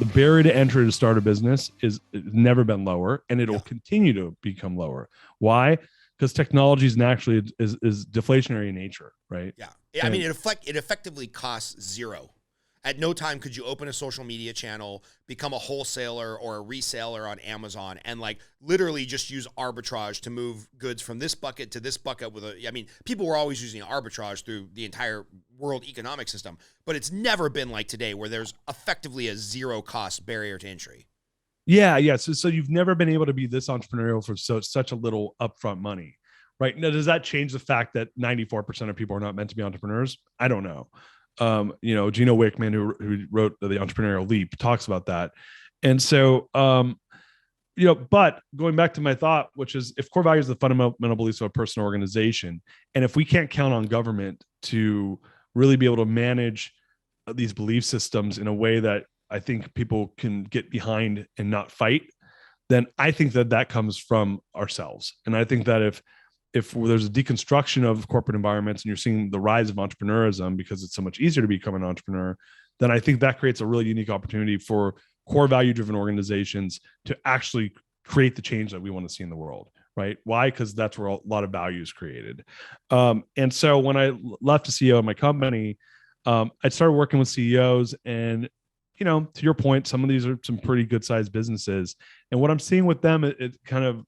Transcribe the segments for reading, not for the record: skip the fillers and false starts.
The barrier to entry to start a business is never been lower, and it'll continue to become lower. Why? Because technology is naturally is deflationary in nature, right? Yeah. I mean, it effectively costs zero. At no time could you open a social media channel, become a wholesaler or a reseller on Amazon, and like literally just use arbitrage to move goods from this bucket to this bucket people were always using arbitrage through the entire world economic system, but it's never been like today where there's effectively a zero cost barrier to entry. Yeah. So you've never been able to be this entrepreneurial for such a little upfront money, right? Now, does that change the fact that 94% of people are not meant to be entrepreneurs? I don't know. Gino Wickman, who wrote The Entrepreneurial Leap, talks about that. And so, but going back to my thought, which is if core values are the fundamental beliefs of a person or organization, and if we can't count on government to really be able to manage these belief systems in a way that I think people can get behind and not fight, then I think that comes from ourselves. And I think that if there's a deconstruction of corporate environments and you're seeing the rise of entrepreneurism because it's so much easier to become an entrepreneur, then I think that creates a really unique opportunity for core value driven organizations to actually create the change that we want to see in the world, right? Why? Because that's where a lot of value is created. And so when I left the CEO of my company, I started working with CEOs, and to your point, some of these are some pretty good sized businesses. And what I'm seeing with them, it kind of,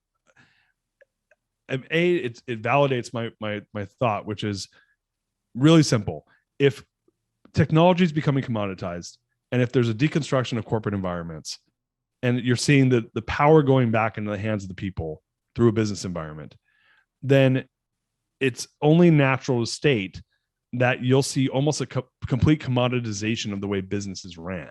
it validates my thought, which is really simple. If technology is becoming commoditized, and if there's a deconstruction of corporate environments, and you're seeing the power going back into the hands of the people through a business environment, then it's only natural to state that you'll see almost a complete commoditization of the way businesses ran.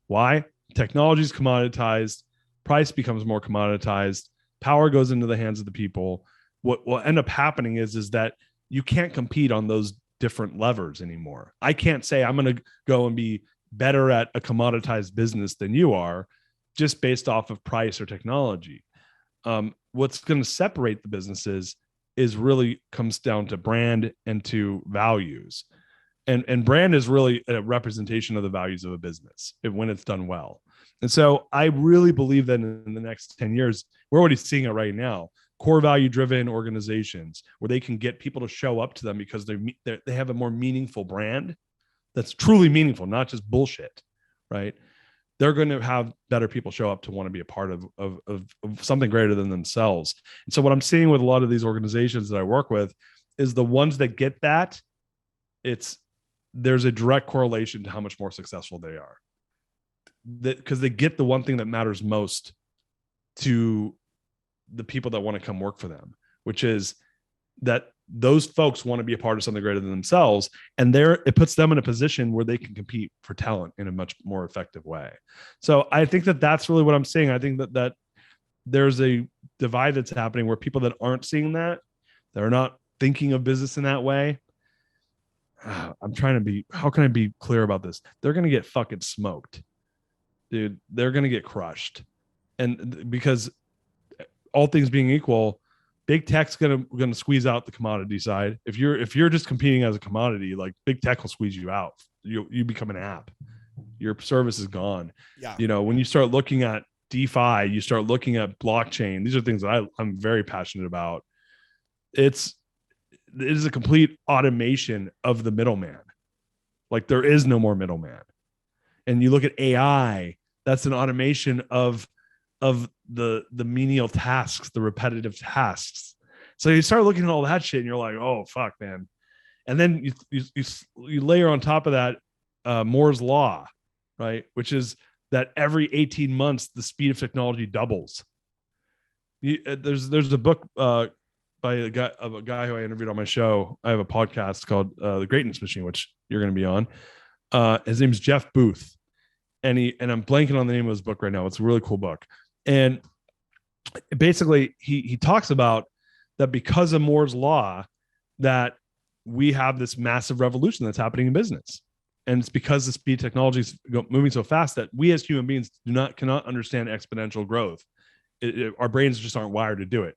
Why? Technology is commoditized, price becomes more commoditized, power goes into the hands of the people. What will end up happening is that you can't compete on those different levers anymore. I can't say I'm going to go and be better at a commoditized business than you are just based off of price or technology. What's going to separate the businesses is really comes down to brand and to values. And brand is really a representation of the values of a business when it's done well. And so I really believe that in the next 10 years, we're already seeing it right now, core value driven organizations where they can get people to show up to them because they have a more meaningful brand that's truly meaningful, not just bullshit, right? They're going to have better people show up to want to be a part of something greater than themselves. And so what I'm seeing with a lot of these organizations that I work with is the ones that get that, there's a direct correlation to how much more successful they are. Because they get the one thing that matters most to the people that want to come work for them, which is that those folks want to be a part of something greater than themselves. And it puts them in a position where they can compete for talent in a much more effective way. So I think that's really what I'm seeing. I think that there's a divide that's happening where people that aren't seeing that, they're not thinking of business in that way. I'm trying to be, how can I be clear about this? They're going to get fucking smoked, dude. They're going to get crushed. And because all things being equal, big tech's going to squeeze out the commodity side. If you're just competing as a commodity, like big tech will squeeze you out. You become an app. Your service is gone. Yeah. When you start looking at DeFi, you start looking at blockchain. These are things that I'm very passionate about. It is a complete automation of the middleman. Like there is no more middleman. And you look at AI, that's an automation of the menial tasks, the repetitive tasks. So you start looking at all that shit and you're like, oh fuck, man. And then you layer on top of that Moore's law, right? Which is that every 18 months the speed of technology doubles. There's a book by a guy who I interviewed on my show. I have a podcast called The Greatness Machine, which you're going to be on. His name's Jeff Booth. And I'm blanking on the name of his book right now. It's a really cool book. And basically he talks about that because of Moore's law, that we have this massive revolution that's happening in business. And it's because the speed technology is moving so fast that we as human beings cannot understand exponential growth. Our brains just aren't wired to do it.